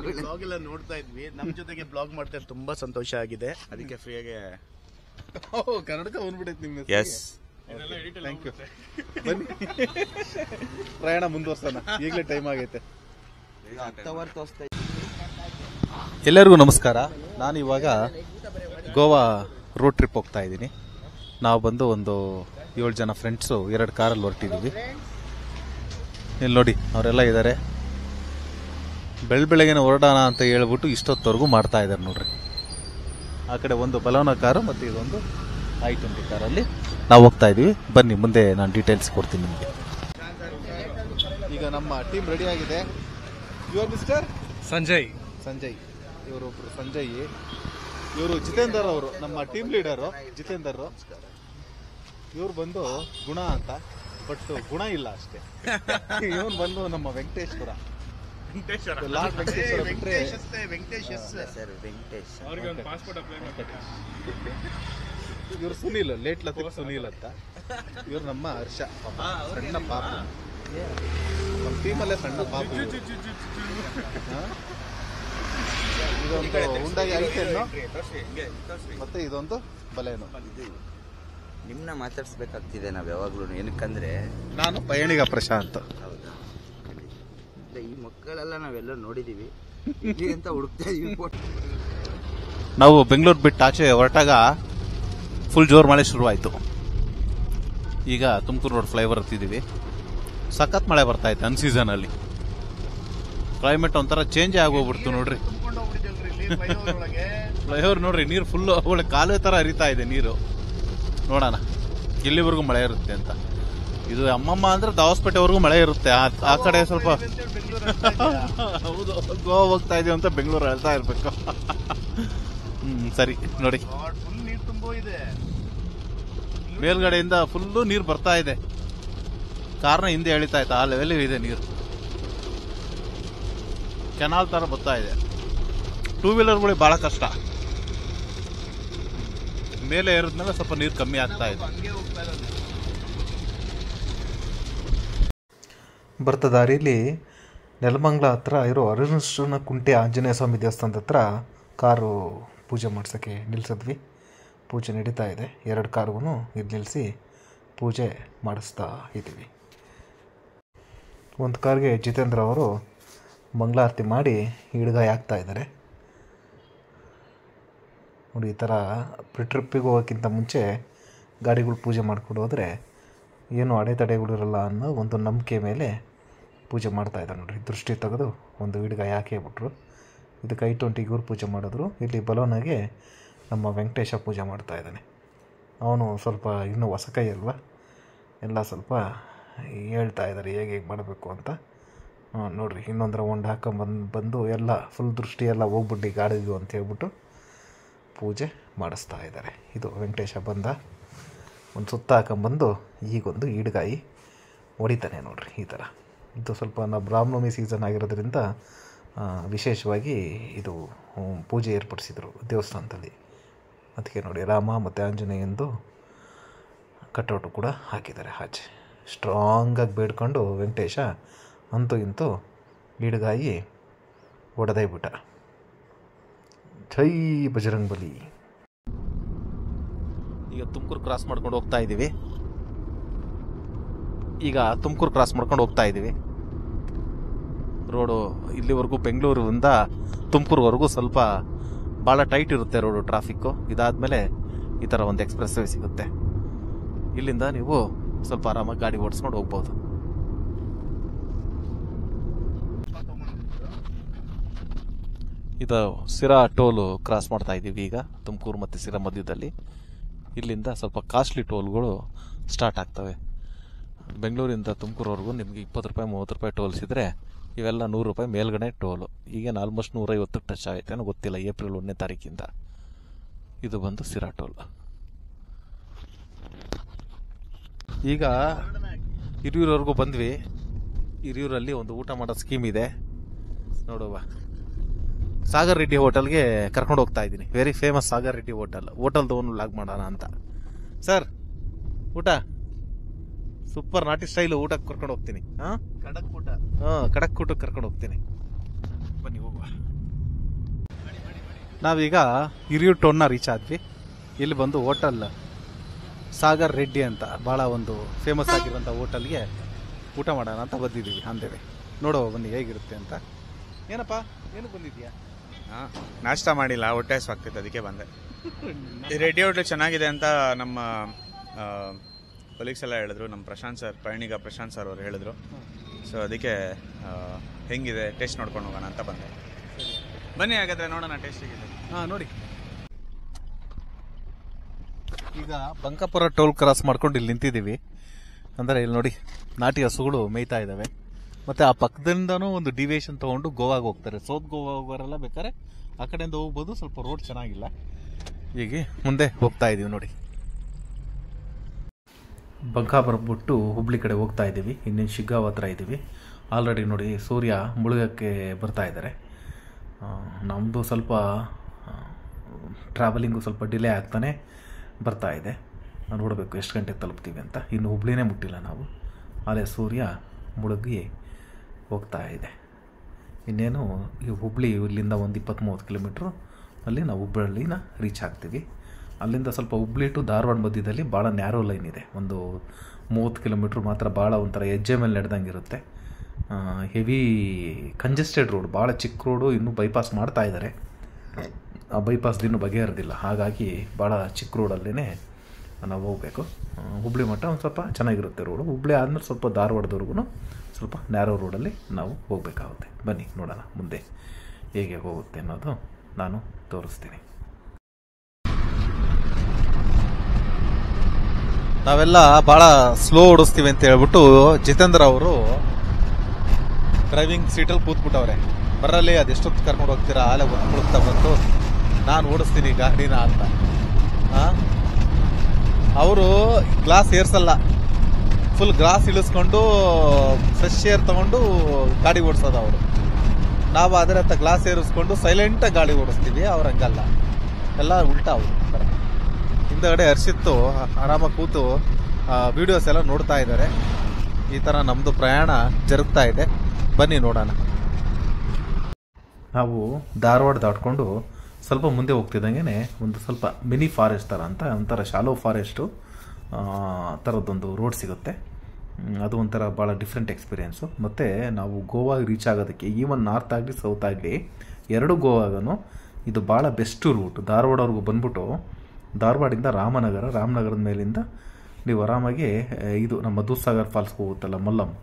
Blog ಎಲ್ಲ ನೋಡ್ತಾ ಇದ್ವಿ, ನಮ್ಮ ಜೊತೆಗೆ ಬ್ಲಾಗ್ ಮಾಡ್ತಾ ತುಂಬಾ ಸಂತೋಷ ಆಗಿದೆ. ಅದಕ್ಕೆ ಫ್ರೀಯಾಗೆ ಕನ್ನಡಕ ಬಂದ್ಬಿಟ್ಟೈತೆ ನಿಮ್ಮ. Yes, thank you. ಬನ್ನಿ ಪ್ರಯಾಣ ಮುಂದುವರ್ಸೋಣ, ಈಗಲೇ ಟೈಮ್ ಆಗೈತೆ. ಎಲ್ಲರಿಗೂ ನಮಸ್ಕಾರ. ನಾನು ಇವಾಗ ಗೋವಾ ರೋಡ್ ಟ್ರಿಪ್ ಹೋಗ್ತಾ ಇದ್ದೀನಿ. ನಾವು ಬಂದು ಒಂದು 7 ಜನ ಫ್ರೆಂಡ್ಸು 2 ಕಾರಲ್ಲಿ ಹೊರಟಿದ್ದೀವಿ. ಇಲ್ಲಿ ನೋಡಿ ಅವರೆಲ್ಲ ಇದ್ದಾರೆ. ಬೆಳಗ್ಗೆನೆ ಹೊರಡೋಣ ಅಂತ ಹೇಳ್ಬಿಟ್ಟು ಇಷ್ಟೊತ್ತವರೆಗೂ ಮಾಡ್ತಾ ಇದ್ದಾರೆ ನೋಡ್ರಿ. ಆ ಕಡೆ ಒಂದು ಬಲೋನಾ ಕಾರು ಮತ್ತು ಇದೊಂದು i20 ಕಾರಲ್ಲಿ ನಾವು ಹೋಗ್ತಾ ಇದ್ದೀವಿ. ಬನ್ನಿ ಮುಂದೆ ನಾನು ಡೀಟೇಲ್ಸ್ ಕೊಡ್ತೀನಿ ನಿಮಗೆ. ಈಗ ನಮ್ಮ ಟೀಮ್ ರೆಡಿ ಆಗಿದೆ. Your mister Sanjay. ಇವರೊಬ್ರು ಸಂಜಯ್, ಇವರು ಜಿತೇಂದರ್ ಅವರು ನಮ್ಮ ಟೀಮ್ ಲೀಡರು. ಜಿತೇಂದರ್ ಇವ್ರು ಬಂದು ಗುಣ ಅಂತ, ಬಟ್ ಗುಣ ಇಲ್ಲ ಅಷ್ಟೇ. ಇವನು ಬಂದು ನಮ್ಮ ವೆಂಕಟೇಶ್ವರ ಬಿಟ್ರೆ ಇವ್ರು ಸುನೀಲ್, ಲೇಟ್ ಲತಿಕ್ ಸುನೀಲ್ ಅಂತ. ಇವ್ರು ನಮ್ಮ ಹರ್ಷ, ಸಣ್ಣ ಪಾಪು, ನಮ್ಮ ಟೀಮಲ್ಲೇ ಸಣ್ಣ ಪಾಪು. ಇದೊಂದು ಹುಂಡೈ ಐಟೆನ್ನು ಮತ್ತೆ ಇದೊಂದು ಬಲೇನು. ನಿಮ್ಮನ್ನ ಮಾತಾಡ್ಸ್ಬೇಕಾಗ್ತಿದೆ ನಾವು ಯಾವಾಗ್ಲೂ. ಏನಕ್ಕಂದ್ರೆ ನಾನು ಪಯಣಿಗ ಪ್ರಶಾಂತ್. ಹೌದಾ, ಈ ಮಕ್ಕಳೆಲ್ಲ ನಾವೆಲ್ಲ ನೋಡಿದೀವಿ, ಇಲ್ಲಿ ಅಂತ ಹುಡುಕ್ತಾ ಇದೀವಿ. ನಾವು ಬೆಂಗಳೂರು ಬಿಟ್ಟು ಆಚೆ ಹೊರಟಾಗ ಫುಲ್ ಜೋರು ಮಳೆ ಶುರುವಾಯಿತು. ಈಗ ತುಮಕೂರು ರೋಡ್ ಫ್ಲೈಓವರ್ ಹತ್ತಿದ್ದೀವಿ. ಸಖತ್ ಮಳೆ ಬರ್ತಾ ಇತ್ತು ಅನ್ಸೀಸನಲ್ಲಿ. ಕ್ಲೈಮೇಟ್ ಒಂಥರ ಚೇಂಜೇ ಆಗೋಗ್ಬಿಡ್ತು ನೋಡ್ರಿ. ಫ್ಲೈಓವರ್ ನೋಡ್ರಿ, ನೀರು ಫುಲ್ಲು ಒಳ್ಳೆ ಕಾಲುವೆ ಥರ ಹರಿತಾ ಇದೆ ನೀರು. ನೋಡೋಣ ಎಲ್ಲಿವರೆಗೂ ಮಳೆ ಇರುತ್ತೆ ಅಂತ. ಇದು ಅಮ್ಮಮ್ಮ ಅಂದ್ರೆ ದಾವಸ್ಪೇಟೆವರೆಗೂ ಮಳೆ ಇರುತ್ತೆ. ಆ ಕಡೆ ಸ್ವಲ್ಪ ಹೌದು, ಗೋವಾ ಹೋಗ್ತಾ ಇದೀವಿ ಅಂತ ಬೆಂಗಳೂರು ಹೇಳ್ತಾ ಇರ್ಬೇಕು. ಸರಿ ನೋಡಿ, ಮೇಲ್ಗಡೆಯಿಂದ ಫುಲ್ಲು ನೀರು ಬರ್ತಾ ಇದೆ. ಕಾರ್ನ ಹಿಂದೆ ಎಳಿತಾ ಇತ್ತು, ಆ ಲೆವೆಲ್ ಇದೆ ನೀರು. ಕೆನಾಲ್ ತರ ಬರ್ತಾ ಇದೆ. 2 ವೀಲರ್ಗಳಿಗೆ ಬಹಳ ಕಷ್ಟ. ಮೇಲೆ ಏರಿದ್ಮೇಲೆ ಸ್ವಲ್ಪ ನೀರು ಕಮ್ಮಿ ಆಗ್ತಾ ಇದೆ. ಬರ್ತಾ ದಾರಿಲಿ ನೆಲಮಂಗಲ ಹತ್ರ ಇರೋ ಅರುಣೇಶ್ವರನ ಕುಂಟೆ ಆಂಜನೇಯ ಸ್ವಾಮಿ ದೇವಸ್ಥಾನದ ಹತ್ರ ಕಾರು ಪೂಜೆ ಮಾಡ್ಸೋಕ್ಕೆ ನಿಲ್ಲಿಸಿದ್ವಿ. ಪೂಜೆ ನಡೀತಾ ಇದೆ. 2 ಕಾರುಗೂ ಇದು ನಿಲ್ಲಿಸಿ ಪೂಜೆ ಮಾಡಿಸ್ತಾ ಇದ್ದೀವಿ. ಒಂದು ಕಾರ್ಗೆ ಜಿತೇಂದ್ರ ಅವರು ಮಂಗಳಾರತಿ ಮಾಡಿ ಈಡ್ಗಾಯಿ ಹಾಕ್ತಾ ಇದ್ದಾರೆ ನೋಡಿ. ಈ ಥರ ಟ್ರಿಪ್ಪಿಗೆ ಹೋಗೋಕ್ಕಿಂತ ಮುಂಚೆ ಗಾಡಿಗಳು ಪೂಜೆ ಮಾಡ್ಕೊಂಡು ಹೋದರೆ ಏನು ಅಡೆತಡೆಗಳಿರಲ್ಲ ಅನ್ನೋ ಒಂದು ನಂಬಿಕೆ ಮೇಲೆ ಪೂಜೆ ಮಾಡ್ತಾ ಇದ್ದಾರೆ ನೋಡಿರಿ. ದೃಷ್ಟಿ ತೆಗೆದು ಒಂದು ಈಡ್ಗಾಯಿ ಹಾಕೇ ಬಿಟ್ರು. ಇದಕ್ಕೆ i20 ಇವ್ರು ಪೂಜೆ ಮಾಡಿದ್ರು. ಇಲ್ಲಿ ಬಲೋನಾಗೆ ನಮ್ಮ ವೆಂಕಟೇಶ ಪೂಜೆ ಮಾಡ್ತಾ ಇದ್ದಾನೆ. ಅವನು ಸ್ವಲ್ಪ ಇನ್ನೂ ಹೊಸ ಕೈ ಅಲ್ವಾ, ಎಲ್ಲ ಸ್ವಲ್ಪ ಹೇಳ್ತಾ ಇದ್ದಾರೆ ಹೇಗೆ ಮಾಡಬೇಕು ಅಂತ. ನೋಡಿರಿ, ಇನ್ನೊಂದರ ಒಂದು ಬಂದು ಎಲ್ಲ ಫುಲ್ ದೃಷ್ಟಿ ಎಲ್ಲ ಹೋಗ್ಬಿಟ್ಟು ಗಾಡಿಗೂ ಅಂತ ಹೇಳ್ಬಿಟ್ಟು ಪೂಜೆ ಮಾಡಿಸ್ತಾ ಇದ್ದಾರೆ. ಇದು ವೆಂಕಟೇಶ ಬಂದ ಒಂದು ಸುತ್ತ ಹಾಕೊಂಬಂದು ಈಗೊಂದು ಈಡ್ಗಾಯಿ ಹೊಡಿತಾನೆ ನೋಡಿರಿ. ಈ ಥರ ಇದು ಸ್ವಲ್ಪ ನಾವು ರಾಮನವಮಿ ಸೀಸನ್ ಆಗಿರೋದ್ರಿಂದ ವಿಶೇಷವಾಗಿ ಇದು ಪೂಜೆ ಏರ್ಪಡಿಸಿದರು ದೇವಸ್ಥಾನದಲ್ಲಿ. ಅದಕ್ಕೆ ನೋಡಿ, ರಾಮ ಮತ್ತು ಆಂಜನೇಯಂದು ಕಟೌಟು ಕೂಡ ಹಾಕಿದ್ದಾರೆ ಆಚೆ. ಸ್ಟ್ರಾಂಗಾಗಿ ಬೇಡ್ಕೊಂಡು ವೆಂಕಟೇಶ ಅಂತೂ ಇಂತೂ ಈಡ್ಗಾಯಿ ಹೊಡೆದೇ ಬಿಟ್ಟ. ಜೈ ಬಜರಂಗ್ ಬಲಿ. ಈಗ ತುಮಕೂರು ಕ್ರಾಸ್ ಮಾಡ್ಕೊಂಡು ಹೋಗ್ತಾ ಇದ್ದೀವಿ. ರೋಡು ಇಲ್ಲಿವರೆಗೂ ಬೆಂಗಳೂರಿಂದ ತುಮಕೂರುವರೆಗೂ ಸ್ವಲ್ಪ ಭಾಳ ಟೈಟ್ ಇರುತ್ತೆ ರೋಡು, ಟ್ರಾಫಿಕ್ಕು. ಇದಾದಮೇಲೆ ಈ ಥರ ಒಂದು ಎಕ್ಸ್ಪ್ರೆಸ್ ವೇ ಸಿಗುತ್ತೆ. ಇಲ್ಲಿಂದ ನೀವು ಸ್ವಲ್ಪ ಆರಾಮಾಗಿ ಗಾಡಿ ಓಡಿಸ್ಕೊಂಡು ಹೋಗ್ಬೋದು. ಇದು ಸಿರಾ ಟೋಲು ಕ್ರಾಸ್ ಮಾಡ್ತಾ ಇದ್ದೀವಿ ಈಗ, ತುಮಕೂರು ಮತ್ತು ಸಿರಾ ಮಧ್ಯದಲ್ಲಿ. ಇಲ್ಲಿಂದ ಸ್ವಲ್ಪ ಕಾಸ್ಟ್ಲಿ ಟೋಲ್ಗಳು ಸ್ಟಾರ್ಟ್ ಆಗ್ತವೆ. ಬೆಂಗಳೂರಿಂದ ತುಮಕೂರವರೆಗೂ ನಿಮಗೆ 20 ರೂಪಾಯಿ 30 ರೂಪಾಯಿ ಟೋಲ್ಸ್ ಇದ್ದರೆ, ಇವೆಲ್ಲ 100 ರೂಪಾಯಿ ಮೇಲ್ಗಡೆ ಟೋಲು. ಈಗೇನು ಆಲ್ಮೋಸ್ಟ್ 150 ಟಚ್ ಆಗುತ್ತೆ ಅನ್ನೋ ಗೊತ್ತಿಲ್ಲ, ಏಪ್ರಿಲ್ 1ನೇ ತಾರೀಕಿಂದ. ಇದು ಬಂದು ಸಿರಾ ಟೋಲ್. ಈಗ ಹಿರಿಯೂರವರೆಗೂ ಬಂದ್ವಿ. ಹಿರಿಯೂರಲ್ಲಿ ಒಂದು ಊಟ ಮಾಡೋ ಸ್ಕೀಮ್ ಇದೆ ನೋಡುವ. ಸಾಗರ್ ರೆಡ್ಡಿ ಹೋಟೆಲ್ಗೆ ಕರ್ಕೊಂಡು ಹೋಗ್ತಾ ಇದ್ದೀನಿ. ವೆರಿ ಫೇಮಸ್ ಸಾಗರ್ ರೆಡ್ಡಿ ಹೋಟೆಲ್ದು ಒಂದು ವ್ಲಾಗ್ ಮಾಡೋಣ ಅಂತ. ಸರ್, ಊಟ ಸೂಪರ್ ನಾಟಿ ಸ್ಟೈಲು ಊಟಕ್ಕೆ ಕರ್ಕೊಂಡು ಹೋಗ್ತೀನಿ. ಕಡಕ್ ಊಟ. ಕಡಕ್ ಊಟಕ್ಕೆ ಕರ್ಕೊಂಡು ಹೋಗ್ತೀನಿ. ಬನ್ನಿ ಹೋಗುವ. ನಾವೀಗ ಹಿರಿಯೂರು ಟೌನ್ನ ರೀಚ್ ಆದ್ವಿ. ಇಲ್ಲಿ ಬಂದು ಹೋಟೆಲ್ ಸಾಗರ್ ರೆಡ್ಡಿ ಅಂತ ಭಾಳ ಒಂದು ಫೇಮಸ್ ಆಗಿರೋಂಥ ಹೋಟೆಲ್ಗೆ ಊಟ ಮಾಡೋಣ ಅಂತ ಬಂದಿದ್ದೀವಿ. ಅಂದೇವೆ ನೋಡೋ ಬನ್ನಿ ಹೇಗಿರುತ್ತೆ ಅಂತ. ಏನಪ್ಪ ಏನಕ್ಕೆ ಬಂದಿದ್ಯಾ? ನಾಷ್ಟ ಮಾಡಿಲ್ಲ, ಹೊಟ್ಟೆ ಹಸಿವಾಗ್ತಿತ್ತು, ಅದಕ್ಕೆ ಬಂದೆ. ಈ ರೆಡ್ಡಿ ಹೋಟ್ಲು ಚೆನ್ನಾಗಿದೆ ಅಂತ ನಮ್ಮ ಕೊಲೀಗ್ಸ್ ಎಲ್ಲ ಹೇಳಿದ್ರು. ನಮ್ಮ ಪ್ರಶಾಂತ್ ಸರ್, ಪಯಣಿಗ ಪ್ರಶಾಂತ್ ಸರ್ ಅವರು ಹೇಳಿದ್ರು. ಸೊ ಅದಕ್ಕೆ ಹೆಂಗಿದೆ ಟೇಸ್ಟ್ ನೋಡ್ಕೊಂಡು ಹೋಗೋಣ ಅಂತ ಬಂದೆ. ಬನ್ನಿ ಹಾಗಾದ್ರೆ ನೋಡೋಣ ಟೇಸ್ಟ್ ಹೇಗಿದೆ. ನೋಡಿ ಈಗ ಬಂಕಾಪುರ ಟೋಲ್ ಕ್ರಾಸ್ ಮಾಡ್ಕೊಂಡು ಇಲ್ಲಿ ನಿಂತಿದ್ದೀವಿ. ಅಂದರೆ ಇಲ್ಲಿ ನೋಡಿ ನಾಟಿ ಹಸುಗಳು ಮೇಯ್ತಾ ಇದ್ದಾವೆ. ಮತ್ತು ಆ ಪಕ್ಕದಿಂದನೂ ಒಂದು ಡಿವಿಯೇಷನ್ ತೊಗೊಂಡು ಗೋವಾಗೆ ಹೋಗ್ತಾರೆ. ಸೌತ್ ಗೋವಾ ಹೋಗೋರೆಲ್ಲ ಬೇಕಾದ್ರೆ ಆ ಕಡೆಯಿಂದ ಹೋಗ್ಬೋದು. ಸ್ವಲ್ಪ ರೋಡ್ ಚೆನ್ನಾಗಿಲ್ಲ. ಹೀಗೆ ಮುಂದೆ ಹೋಗ್ತಾ ಇದ್ದೀವಿ ನೋಡಿ. ಬಂಕಾಪುರ ಬಿಟ್ಟು ಹುಬ್ಳಿ ಕಡೆ ಹೋಗ್ತಾ ಇದ್ದೀವಿ. ಇನ್ನೇನು ಶಿಗ್ಗಾಂವ್ ಹತ್ರ ಇದ್ದೀವಿ. ಆಲ್ರೆಡಿ ನೋಡಿ ಸೂರ್ಯ ಮುಳುಗಕ್ಕೆ ಬರ್ತಾ ಇದ್ದಾರೆ. ನಮ್ಮದು ಸ್ವಲ್ಪ ಟ್ರಾವೆಲಿಂಗು ಸ್ವಲ್ಪ ಡಿಲೇ ಆಗ್ತಾನೆ ಬರ್ತಾ ಇದೆ. ನೋಡಬೇಕು ಎಷ್ಟು ಗಂಟೆಗೆ ತಲುಪ್ತೀವಿ ಅಂತ. ಇನ್ನು ಹುಬ್ಳಿನೇ ಮುಟ್ಟಿಲ್ಲ ನಾವು. ಅಲ್ಲೇ ಸೂರ್ಯ ಮುಳುಗಿ ಹೋಗ್ತಾ ಇದೆ. ಇನ್ನೇನು ಈ ಹುಬ್ಳಿ ಇಲ್ಲಿಂದ ಒಂದು 20-30 ಕಿಲೋಮೀಟ್ರು ಅಲ್ಲಿ ನಾವು ಹುಬ್ಬಳ್ಳಿನ ರೀಚ್ ಆಗ್ತೀವಿ. ಅಲ್ಲಿಂದ ಸ್ವಲ್ಪ ಹುಬ್ಳಿ ಟು ಧಾರವಾಡ ಮಧ್ಯದಲ್ಲಿ ಭಾಳ ನ್ಯಾರೋ ಲೈನ್ ಇದೆ. ಒಂದು 30 ಕಿಲೋಮೀಟ್ರ್ ಮಾತ್ರ ಭಾಳ ಒಂಥರ ಹೆಜ್ಜೆ ಮೇಲೆ ನಡೆದಂಗೆ ಇರುತ್ತೆ. ಹೆವಿ ಕಂಜೆಸ್ಟೆಡ್ ರೋಡ್, ಭಾಳ ಚಿಕ್ಕ ರೋಡು. ಇನ್ನೂ ಬೈಪಾಸ್ ಮಾಡ್ತಾ ಇದ್ದಾರೆ. ಆ ಬೈಪಾಸ್ ಇನ್ನೂ ಬಗೆಹರಿದಿಲ್ಲ. ಹಾಗಾಗಿ ಭಾಳ ಚಿಕ್ಕ ರೋಡಲ್ಲೇ ನಾವು ಹೋಗಬೇಕು. ಹುಬ್ಳಿ ಮಟ್ಟ ಒಂದು ಸ್ವಲ್ಪ ಚೆನ್ನಾಗಿರುತ್ತೆ ರೋಡು. ಹುಬ್ಳಿ ಆದಮೇಲೆ ಸ್ವಲ್ಪ ಧಾರವಾಡದವರೆಗೂ ಸ್ವಲ್ಪ ನ್ಯಾರೋ ರೋಡಲ್ಲಿ ನಾವು ಹೋಗಬೇಕಾಗುತ್ತೆ. ಬನ್ನಿ ನೋಡೋಣ ಮುಂದೆ ಹೇಗೆ ಹೋಗುತ್ತೆ ಅನ್ನೋದು ನಾನು ತೋರಿಸ್ತೀನಿ. ನಾವೆಲ್ಲ ಭಾಳ ಸ್ಲೋ ಓಡಿಸ್ತೀವಿ ಅಂತ ಹೇಳ್ಬಿಟ್ಟು ಜಿತೇಂದ್ರ ಅವರು ಡ್ರೈವಿಂಗ್ ಸೀಟಲ್ಲಿ ಕೂತ್ಬಿಟ್ಟವ್ರೆ. ಬರಲಿ ಅದೆಷ್ಟೊತ್ತು ಕರ್ಕೊಂಡು ಹೋಗ್ತೀರಾ, ಆಲೆ ಮುಳುಗ್ತಾ ಬಂತು, ನಾನು ಓಡಿಸ್ತೀನಿ ಗಾಡಿನ ಅಂತ. ಅವರು ಗ್ಲಾಸ್ ಏರ್ಸಲ್ಲ, ಫುಲ್ ಗ್ಲಾಸ್ ಇಳಿಸ್ಕೊಂಡು ಫ್ರೆಶ್ ಏರ್ ತಗೊಂಡು ಗಾಡಿ ಓಡಿಸೋದು ಅವರು. ನಾವು ಅದರ ಹತ್ತ ಗ್ಲಾಸ್ ಏರಿಸ್ಕೊಂಡು ಸೈಲೆಂಟಾಗಿ ಗಾಡಿ ಓಡಿಸ್ತೀವಿ. ಅವ್ರು ಹಂಗಲ್ಲ, ಎಲ್ಲ ಉಲ್ಟಾ ಅವರು. ಹಿಂದಗಡೆ ಹರ್ಷಿತ್ತು ಆರಾಮಾಗಿ ಕೂತು ವಿಡಿಯೋಸ್ ಎಲ್ಲ ನೋಡ್ತಾ ಇದ್ದಾರೆ. ಈ ಥರ ನಮ್ಮದು ಪ್ರಯಾಣ ಜರುಗ್ತಾ ಇದೆ. ಬನ್ನಿ ನೋಡೋಣ. ನಾವು ಧಾರವಾಡ ದಾಟ್ಕೊಂಡು ಸ್ವಲ್ಪ ಮುಂದೆ ಹೋಗ್ತಿದ್ದಂಗೆ ಒಂದು ಸ್ವಲ್ಪ ಮಿನಿ ಫಾರೆಸ್ಟ್ ಥರ ಅಂತ ಒಂಥರ ಶಾಲೋ ಫಾರೆಸ್ಟು ಥರದ್ದೊಂದು ರೋಡ್ ಸಿಗುತ್ತೆ. ಅದು ಒಂಥರ ಭಾಳ ಡಿಫ್ರೆಂಟ್ ಎಕ್ಸ್ಪೀರಿಯೆನ್ಸು. ಮತ್ತು ನಾವು ಗೋವಾಗೆ ರೀಚ್ ಆಗೋದಕ್ಕೆ ಈವನ್ ನಾರ್ತ್ ಆಗಲಿ ಸೌತ್ ಆಗಲಿ ಎರಡು ಗೋವಾಗೂ ಇದು ಭಾಳ ಬೆಸ್ಟು ರೂಟ್. ಧಾರವಾಡವ್ರಿಗೂ ಬಂದ್ಬಿಟ್ಟು ಧಾರವಾಡಿಂದ ರಾಮನಗರದ ಮೇಲಿಂದ ನೀವು ಆರಾಮಾಗಿ ಇದು ನಮ್ಮ ದೂಧಸಾಗರ್ ಫಾಲ್ಸ್ಗೆ ಹೋಗುತ್ತಲ್ಲ, ಮಲ್ಲಮ್,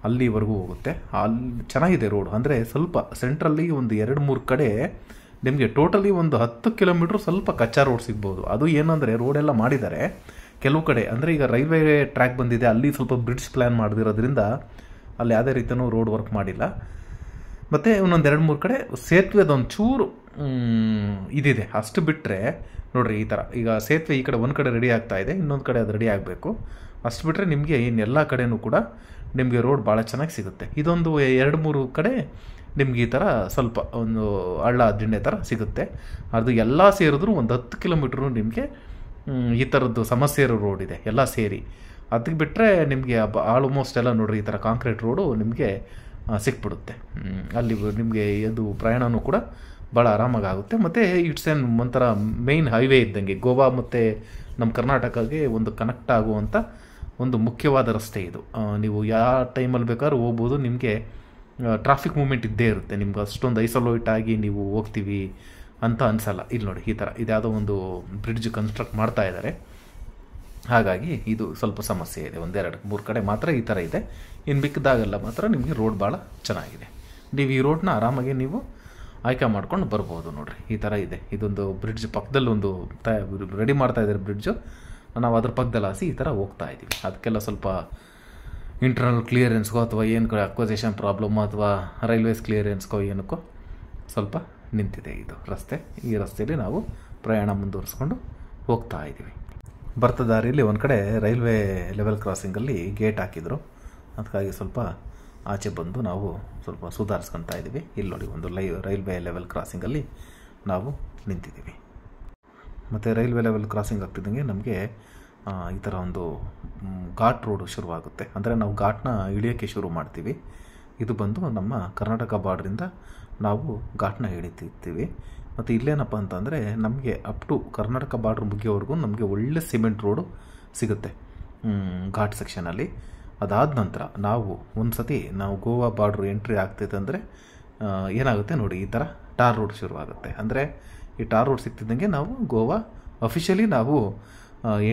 ಅಲ್ಲಿವರೆಗೂ ಹೋಗುತ್ತೆ. ಅಲ್ಲಿ ಚೆನ್ನಾಗಿದೆ ರೋಡು. ಅಂದರೆ ಸ್ವಲ್ಪ ಸೆಂಟ್ರಲ್ಲಿ ಒಂದು 2-3 ಕಡೆ ನಿಮಗೆ ಟೋಟಲಿ ಒಂದು 10 ಕಿಲೋಮೀಟ್ರ್ ಸ್ವಲ್ಪ ಕಚ್ಚಾ ರೋಡ್ ಸಿಗ್ಬೋದು. ಅದು ಏನಂದರೆ ರೋಡೆಲ್ಲ ಮಾಡಿದ್ದಾರೆ ಕೆಲವು ಕಡೆ. ಅಂದರೆ ಈಗ ರೈಲ್ವೆ ಟ್ರ್ಯಾಕ್ ಬಂದಿದೆ, ಅಲ್ಲಿ ಸ್ವಲ್ಪ ಬ್ರಿಡ್ಜ್ ಪ್ಲ್ಯಾನ್ ಮಾಡಿದಿರೋದ್ರಿಂದ ಅಲ್ಲಿ ಯಾವುದೇ ರೀತಿಯೂ ರೋಡ್ ವರ್ಕ್ ಮಾಡಿಲ್ಲ. ಮತ್ತು ಇನ್ನೊಂದು 2-3 ಕಡೆ ಸೇತುವೆದೊಂದು ಚೂರು ಇದಿದೆ. ಅಷ್ಟು ಬಿಟ್ಟರೆ ನೋಡಿರಿ ಈ ಥರ ಈಗ ಸೇತುವೆ ಈ ಕಡೆ ಒಂದು ಕಡೆ ರೆಡಿ ಆಗ್ತಾ ಇದೆ, ಇನ್ನೊಂದು ಕಡೆ ಅದು ರೆಡಿ ಆಗಬೇಕು. ಅಷ್ಟು ಬಿಟ್ಟರೆ ನಿಮಗೆ ಇನ್ನೆಲ್ಲ ಕಡೆಯೂ ಕೂಡ ನಿಮಗೆ ರೋಡ್ ಭಾಳ ಚೆನ್ನಾಗಿ ಸಿಗುತ್ತೆ. ಇದೊಂದು 2-3 ಕಡೆ ನಿಮ್ಗೆ ಈ ಥರ ಸ್ವಲ್ಪ ಒಂದು ಹಳ್ಳ ದಿಣ್ಣೆ ಥರ ಸಿಗುತ್ತೆ. ಅದು ಎಲ್ಲ ಸೇರಿದ್ರು ಒಂದು 10 ಕಿಲೋಮೀಟ್ರು ನಿಮಗೆ ಈ ಥರದ್ದು ಸಮಸ್ಯೆ ಇರೋ ರೋಡ್ ಇದೆ ಎಲ್ಲ ಸೇರಿ. ಅದಕ್ಕೆ ಬಿಟ್ಟರೆ ನಿಮಗೆ ಆಲ್ಮೋಸ್ಟ್ ಎಲ್ಲ ನೋಡಿರಿ ಈ ಥರ ಕಾಂಕ್ರೀಟ್ ರೋಡು ನಿಮಗೆ ಸಿಕ್ಬಿಡುತ್ತೆ. ಅಲ್ಲಿ ನಿಮಗೆ ಅದು ಪ್ರಯಾಣವೂ ಕೂಡ ಭಾಳ ಆರಾಮಾಗಿ ಆಗುತ್ತೆ. ಮತ್ತು ಇಟ್ಸ್ ಏನ್ ಒಂಥರ ಮೇಯ್ನ್ ಹೈವೇ ಇದ್ದಂಗೆ ಗೋವಾ ಮತ್ತು ನಮ್ಮ ಕರ್ನಾಟಕಕ್ಕೆ ಒಂದು ಕನೆಕ್ಟ್ ಆಗುವಂಥ ಒಂದು ಮುಖ್ಯವಾದ ರಸ್ತೆ ಇದು. ನೀವು ಯಾವ ಟೈಮಲ್ಲಿ ಬೇಕಾದ್ರೂ ಹೋಗ್ಬೋದು. ನಿಮಗೆ ಟ್ರಾಫಿಕ್ ಮೂವ್ಮೆಂಟ್ ಇದ್ದೇ ಇರುತ್ತೆ. ನಿಮ್ಗೆ ಅಷ್ಟೊಂದು ಐಸೋಲೇಟ್ ಆಗಿ ನೀವು ಹೋಗ್ತೀವಿ ಅಂತ ಅನಿಸಲ್ಲ. ಇಲ್ಲಿ ನೋಡಿ ಈ ಥರ ಇದ್ಯಾವುದೋ ಒಂದು ಬ್ರಿಡ್ಜ್ ಕನ್ಸ್ಟ್ರಕ್ಟ್ ಮಾಡ್ತಾ ಇದ್ದಾರೆ. ಹಾಗಾಗಿ ಇದು ಸ್ವಲ್ಪ ಸಮಸ್ಯೆ ಇದೆ. 1-2-3 ಕಡೆ ಮಾತ್ರ ಈ ಥರ ಇದೆ. ಇನ್ನು ಮಿಕ್ಕಿದಾಗೆಲ್ಲ ಮಾತ್ರ ನಿಮಗೆ ರೋಡ್ ಭಾಳ ಚೆನ್ನಾಗಿದೆ. ನೀವು ಈ ರೋಡ್ನ ಆರಾಮಾಗಿ ನೀವು ಆಯ್ಕೆ ಮಾಡ್ಕೊಂಡು ಬರ್ಬೋದು. ನೋಡಿರಿ ಈ ಥರ ಇದೆ. ಇದೊಂದು ಬ್ರಿಡ್ಜ್ ಪಕ್ಕದಲ್ಲಿ ಒಂದು ರೆಡಿ ಮಾಡ್ತಾ ಇದ್ದಾರೆ ಬ್ರಿಡ್ಜು. ನಾವು ಅದ್ರ ಪಕ್ಕದಲ್ಲಿ ಹಾಸಿ ಈ ಥರ ಹೋಗ್ತಾ ಇದ್ದೀವಿ. ಅದಕ್ಕೆಲ್ಲ ಸ್ವಲ್ಪ ಇಂಟರ್ನಲ್ ಕ್ಲಿಯರೆನ್ಸ್ಗೋ ಅಥವಾ ಏನು ಅಕ್ವಸೇಷನ್ ಪ್ರಾಬ್ಲಮ್ಮು ಅಥವಾ ರೈಲ್ವೇಸ್ ಕ್ಲಿಯರೆನ್ಸ್ಗೋ ಏನಕ್ಕೋ ಸ್ವಲ್ಪ ನಿಂತಿದೆ ಇದು ರಸ್ತೆ. ಈ ರಸ್ತೆಯಲ್ಲಿ ನಾವು ಪ್ರಯಾಣ ಮುಂದುವರಿಸ್ಕೊಂಡು ಹೋಗ್ತಾ ಇದ್ದೀವಿ. ಬರ್ತಾ ದಾರಿಯಲ್ಲಿ ಒಂದು ಕಡೆ ರೈಲ್ವೆ ಲೆವೆಲ್ ಕ್ರಾಸಿಂಗಲ್ಲಿ ಗೇಟ್ ಹಾಕಿದರು. ಅದಕ್ಕಾಗಿ ಸ್ವಲ್ಪ ಆಚೆ ಬಂದು ನಾವು ಸ್ವಲ್ಪ ಸುಧಾರಿಸ್ಕೊತಾ ಇದ್ದೀವಿ. ಇಲ್ಲಿ ನೋಡಿ ಒಂದು ರೈಲ್ವೆ ಲೆವೆಲ್ ಕ್ರಾಸಿಂಗಲ್ಲಿ ನಾವು ನಿಂತಿದ್ದೀವಿ. ಮತ್ತು ರೈಲ್ವೆ ಲೆವೆಲ್ ಕ್ರಾಸಿಂಗ್ ಆಗ್ತಿದ್ದಂಗೆ ನಮಗೆ ಈ ಥರ ಒಂದು ಘಾಟ್ ರೋಡು ಶುರುವಾಗುತ್ತೆ. ಅಂದರೆ ನಾವು ಘಾಟ್ನ ಇಳಿಯೋಕ್ಕೆ ಶುರು ಮಾಡ್ತೀವಿ. ಇದು ಬಂದು ನಮ್ಮ ಕರ್ನಾಟಕ ಬಾರ್ಡ್ರಿಂದ ನಾವು ಘಾಟ್ನ ಹಿಡಿತಿರ್ತೀವಿ. ಮತ್ತು ಇಲ್ಲೇನಪ್ಪ ಅಂತಂದರೆ ನಮಗೆ ಅಪ್ ಟು ಕರ್ನಾಟಕ ಬಾರ್ಡ್ರ್ ಮುಗಿಯೋವರೆಗೂ ನಮಗೆ ಒಳ್ಳೆ ಸಿಮೆಂಟ್ ರೋಡು ಸಿಗುತ್ತೆ ಘಾಟ್ ಸೆಕ್ಷನಲ್ಲಿ. ಅದಾದ ನಂತರ ನಾವು ಒಂದು ಸತಿ ನಾವು ಗೋವಾ ಬಾರ್ಡ್ರ್ ಎಂಟ್ರಿ ಆಗ್ತೈತೆ ಅಂದರೆ ಏನಾಗುತ್ತೆ ನೋಡಿ, ಈ ಥರ ಟಾರ್ ರೋಡ್ ಶುರುವಾಗುತ್ತೆ. ಅಂದರೆ ಈ ಟಾರ್ ರೋಡ್ ಸಿಗ್ತಿದ್ದಂಗೆ ನಾವು ಗೋವಾ ಅಫಿಷಿಯಲಿ ನಾವು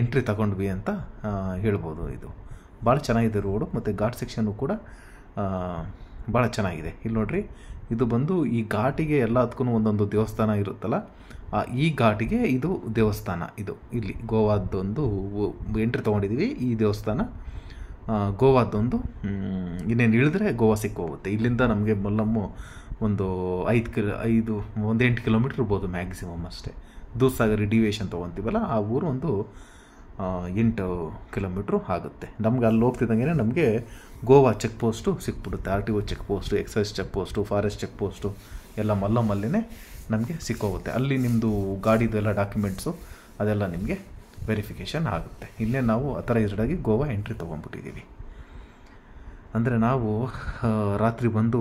ಎಂಟ್ರಿ ತಗೊಂಡ್ವಿ ಅಂತ ಹೇಳ್ಬೋದು. ಇದು ಭಾಳ ಚೆನ್ನಾಗಿದೆ ರೋಡು, ಮತ್ತು ಘಾಟ್ ಸೆಕ್ಷನ್ನು ಕೂಡ ಭಾಳ ಚೆನ್ನಾಗಿದೆ. ಇಲ್ಲಿ ನೋಡ್ರಿ, ಇದು ಬಂದು ಈ ಘಾಟಿಗೆ ಎಲ್ಲದಕ್ಕೂ ಒಂದೊಂದು ದೇವಸ್ಥಾನ ಇರುತ್ತಲ್ಲ, ಈ ಘಾಟಿಗೆ ಇದು ದೇವಸ್ಥಾನ. ಇದು ಇಲ್ಲಿ ಗೋವಾದ್ದೊಂದು ಎಂಟ್ರಿ ತೊಗೊಂಡಿದ್ದೀವಿ. ಈ ದೇವಸ್ಥಾನ ಗೋವಾದ್ದೊಂದು ಇನ್ನೇನು ಇಳಿದ್ರೆ ಗೋವಾ ಸಿಕ್ಕೋಗುತ್ತೆ. ಇಲ್ಲಿಂದ ನಮಗೆ ಮೊಲ್ಲಮ್ಮು ಒಂದು 8 ಕಿಲೋಮೀಟ್ರ್ ಇರ್ಬೋದು ಮ್ಯಾಕ್ಸಿಮಮ್ ಅಷ್ಟೇ. ದೂದ್ಸಾಗರ್ ಡಿವಿಯೇಷನ್ ತೊಗೊತೀವಲ್ಲ, ಆ ಊರು ಒಂದು 8 ಕಿಲೋಮೀಟ್ರು ಆಗುತ್ತೆ. ನಮ್ಗೆ ಅಲ್ಲಿ ಹೋಗ್ತಿದ್ದಂಗೆ ನಮಗೆ ಗೋವಾ ಚೆಕ್ ಪೋಸ್ಟು ಸಿಕ್ಬಿಡುತ್ತೆ. RTO check post, excise check post, forest check post ಎಲ್ಲ ಮಲ್ಲೇ ನಮಗೆ ಸಿಕ್ಕೋಗುತ್ತೆ. ಅಲ್ಲಿ ನಿಮ್ಮದು ಗಾಡಿದೆಲ್ಲ ಡಾಕ್ಯುಮೆಂಟ್ಸು ಅದೆಲ್ಲ ನಿಮಗೆ ವೆರಿಫಿಕೇಷನ್ ಆಗುತ್ತೆ. ಇಲ್ಲೇ ನಾವು ಅಥರೈಸ್ಡಾಗಿ ಗೋವಾ ಎಂಟ್ರಿ ತೊಗೊಂಡ್ಬಿಟ್ಟಿದ್ದೀವಿ. ಅಂದರೆ ನಾವು ರಾತ್ರಿ ಬಂದು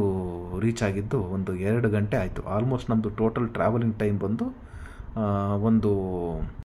ರೀಚ್ ಆಗಿದ್ದು ಒಂದು 2 ಗಂಟೆ ಆಯಿತು. ಆಲ್ಮೋಸ್ಟ್ ನಮ್ಮದು ಟೋಟಲ್ ಟ್ರಾವೆಲಿಂಗ್ ಟೈಮ್ ಬಂದು ಒಂದು